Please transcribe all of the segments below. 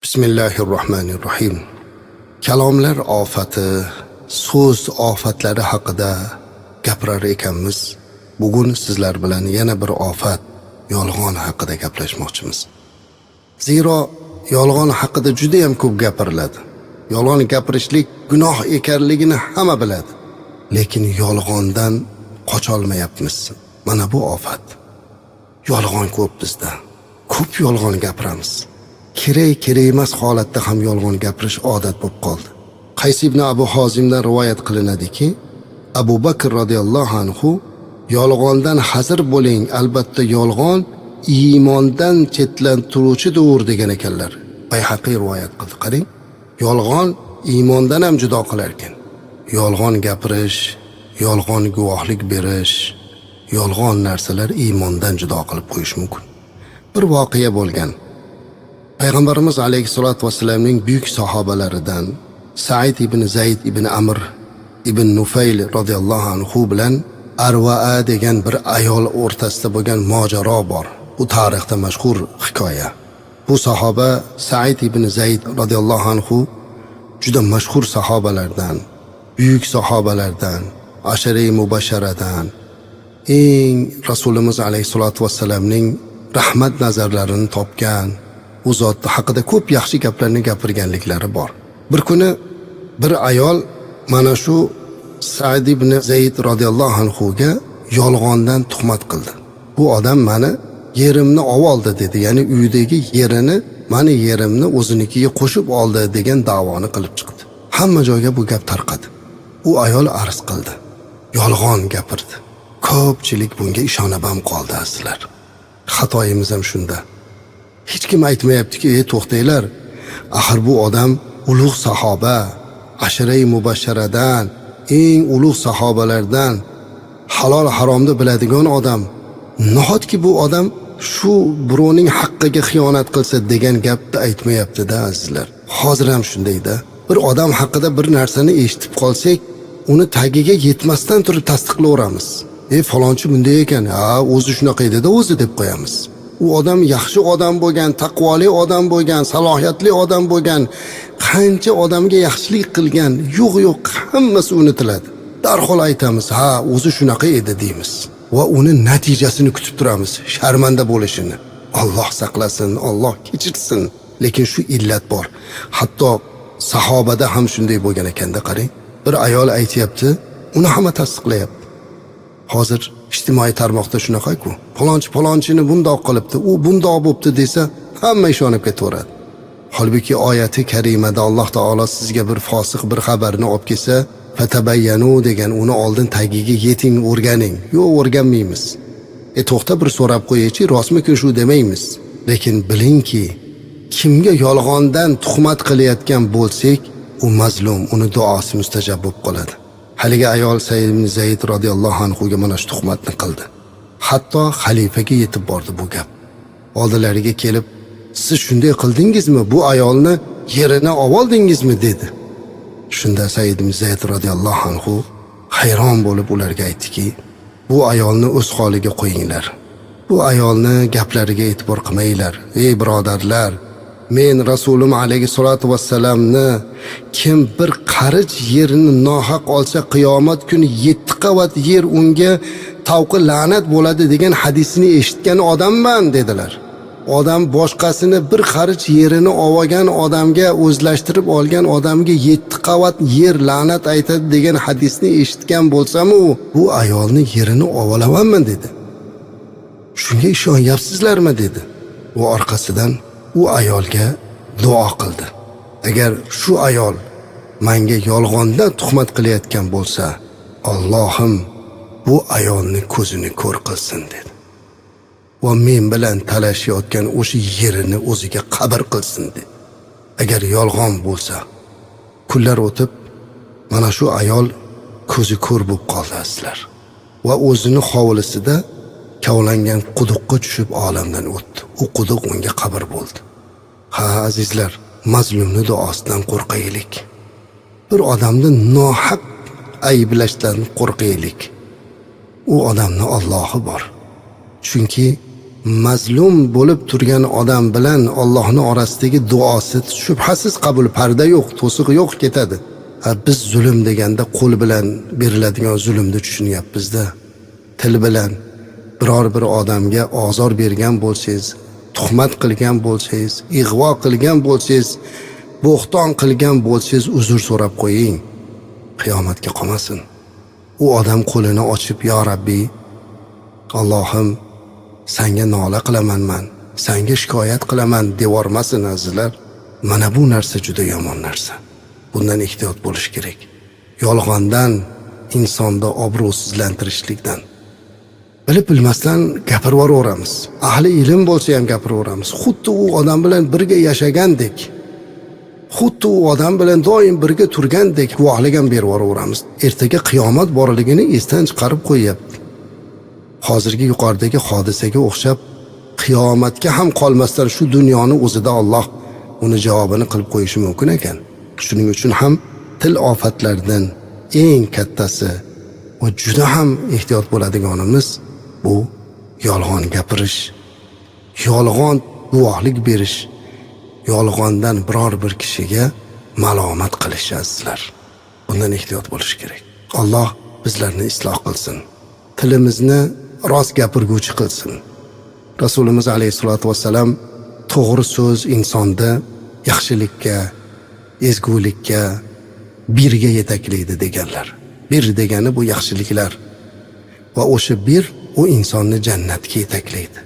Bismillahirrohmanirrohim. Kalomlar ofati, so'z ofatlari haqida gapirar ekanmiz. Bugun sizlar bilan yana bir ofat, yolg'on haqida gaplashmoqchimiz. Zero yolg'on haqida juda ham ko'p gapiriladi. Yolg'on gapirishlik gunoh ekanligini hamma biladi. Lekin yolg'ondan qocha olmayapmiz. Mana bu ofat. Yolg'on ko'p bizda. Ko'p yolg'on gapiramiz. Kerak emas holatda ham yolg'on gapirish odat bo'lib qoldi. Qays ibn Abu Hozimdan rivoyat qilinadiki, Abu Bakr radhiyallohu anhu yolg'ondan hazir bo'ling, albatta yolg'on iymondan chetlantiruvchidir degan ekanlar. Bayhaqiy rivoyat qildi. Qarang, yolg'on iymondan ham judo qilar ekan. Yolg'on gapirish, yolg'on guvohlik berish, yolg'on narsalar iymondan judo qilib qo'yish mumkin. Bir voqea bo'lgan. Payg'ambarimiz alayhissalatu vassalamning buyuk sahobalaridan Said ibn Zayd ibn Amr ibn Nufayl radhiyallohu anhu bilan Arva'a degan bir ayol o'rtasida bo'lgan mojaro bor. Bu tarixda mashhur hikoya. Bu sahoba Said ibn Zayd radhiyallohu anhu juda mashhur sahobalardan, buyuk sahobalardan, ashara-i mubashsharadan, eng Rasulimiz alayhissalatu vassalamning rahmat nazarlarini topgan u zot haqida ko'p yaxshi gaplarni gapirganliklari bor. Bir kuni bir ayol mana shu Said ibn Zayd radhiyallohu anhu ga yolg'ondan tuhmat qildi. Bu odam meni yerimni oldi dedi. Ya'ni uydagi yerini, meni yerimni o'zinikiga qo'shib oldi degan da'voni qilib chiqdi. Hamma joyga bu gap tarqadi. U ayol arz qildi. Yolg'on gapirdi. Ko'pchilik bunga ishonib ham qoldi aslar. Xatoyimiz ham shunda. Hech kim aytmayaptiki, to'xtanglar. Axir bu odam ulug' sahoba, ashara-i mubashsharadan, eng ulug' sahobalardan, halol haromni biladigan odam. Nahotki bu odam shu birovning haqqiga xiyonat qilsa degan gapni aytmayapti-da azizlar. Hozir ham shundayda. Bir odam haqida bir narsani eshitib qolsak, uni tagiga yetmasdan turib tasdiqlayveramiz. Falonchi bunday ekan, o'zi shunaqa edi-da o'zi deb qo'yamiz. U odam yaxshi odam bo'lgan, taqvoli odam bo'lgan, salohiyatli odam bo'lgan, qancha odamga yaxshilik qilgan, yo'q hammasi unutiladi. Darhol aytamiz, o'zi shunaqa edi deymiz va uni natijasini kutib turamiz, sharmanda bo'lishini. Alloh saqlasin, Alloh kechirsin. Lekin shu illat bor. Hatto sahobada ham shunday bo'lgan ekanda, qarang. Bir ayol aytayapti, uni hamma tasdiqlayapti. Hozir ijtimoiy tarmoqda shunaqa-ku. Falonchini bundoq qilibdi, u bundoq bo'pti desa, hamma ishonib ketaveradi. Holbuki oyati karimada Alloh taolo sizga bir fosiq bir xabarni olib kelsa, fatabayyanu degan, uni oldin tagiga yeting, o'rganing. Yo'q, o'rganmaymiz. To'xta bir so'rab qo'yaychi, rostmi-ku shu demaymiz. Lekin bilingki, kimga yolg'ondan tuhmat qilayotgan bo'lsak, u mazlum, uni duosi mustajab bo'lib qoladi. Haligi ayol Said ibn Zayd radhiyallohu anhu ga mana shu tuhmatni qildi. Hatto xalifaga yetib bordi bu gap. Oldilariga kelib, siz shunday qildingizmi? Bu ayolni yerini oldingizmi dedi. Shunda Said ibn Zayd radhiyallohu anhu hayron bo'lib ularga aytdiki, bu ayolni o'z holiga qo'yinglar. Bu ayolni gaplariga e'tibor qilmanglar. Ey birodarlar, men Rasulim alayhissalatu vassalamni kim bir qarich yerini nohaq olsa qiyomat kuni 7 qavat yer unga tavqi la'nat bo'ladi degan hadisini eshitgan odamman dedilar. Odam boshqasini bir qarich yerini olgan odamga o'zlashtirib olgan odamga 7 qavat yer la'nat aytadi degan hadisni eshitgan bo'lsam, bu ayolni yerini olamanmi dedi. Shunga ishonyapsizlarmi dedi. Va orqasidan u ayolga duo qildi. Agar shu ayol menga yolg'ondan tuhmat qilayotgan bo'lsa, Allohim bu ayolni ko'zini ko'r qilsin dedi. Va men bilan talashayotgan o'sha yerini o'ziga qabr qilsin dedi. Agar yolg'on bo'lsa, kunlar o'tib mana shu ayol ko'zi ko'r bo'lib qoldi aslar. Va o'zini hovlisida kavlangan quduqqa tushib olamdan o'tdi. U quduq unga qabr bo'ldi. Azizlar, mazlumni duosidan qo'rqaylik. Bir odamni nohaq ayblashdan qo'rqaylik. U odamni Allohi bor. Chunki mazlum bo'lib turgan odam bilan Allohning orasidagi duosi shubhasiz qabul, parda yo'q, to'siq yo'q ketadi. Biz zulm deganda qo'l bilan beriladigan zulmni tushunyapmiz-da. Til bilan biror bir odamga ozor bergan bo'lsangiz, tuhmat qilgan bo'lsangiz, ig'vo qilgan bo'lsangiz, bo'xton qilgan bo'lsangiz uzr so'rab qo'ying. Qiyomatga qolmasin. U odam qo'lini ochib, "Ya Rabbiy, Allohim, senga nola qilaman men, senga shikoyat qilaman" devormasin azizlar. Mana bu narsa juda yomon narsa. Bundan ehtiyot bo'lish kerak. Yolg'ondan, insonda obro'sizlantirishlikdan. Bilib bilmasdan gapiraveramiz. Ahli ilm bo'lsa ham gapiraveramiz. Xuddi u odam bilan birga yashagandek, xuddi u odam bilan doim birga turgandek guvohlik ham beraveramiz. Ertaga qiyomat borligini esdan chiqarib qo'yapti. Hozirgi yuqoridagi hodisaga o'xshab qiyomatga ham qolmasdan shu dunyoni o'zida Alloh uni javobini qilib qo'yishi mumkin ekan. Shuning uchun ham til ofatlaridan eng kattasi va juda ham ehtiyot bo'ladiganimiz bu yolg'on gapirish, yolg'on guvohlik berish, yolg'ondan biror bir kishiga malomat qilish azizlar. Bundan ehtiyot bo'lish kerak. Alloh bizlarni isloh qilsin. Tilimizni rost gapirguvchi qilsin. Rasulimiz alayhisolatu vassalam to'g'ri so'z insonda yaxshilikka, ezgulikka, birga yetaklaydi deganlar. Bir degani bu yaxshiliklar va o'sha bir u insonni jannatga yetaklaydi.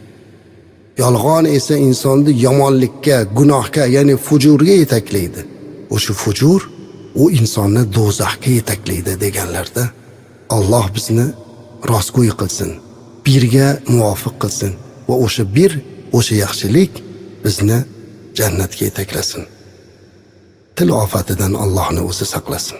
Yolg'on esa insonni yomonlikka, gunohga, ya'ni fujurga yetaklaydi. O'sha fujur u insonni do'zaxga yetaklaydi deganlarda Alloh bizni rostgo'y qilsin, birga muvofiq qilsin va o'sha bir, o'sha yaxshilik bizni jannatga yetaklasin. Til ofatidan Allohni o'zi saqlasin.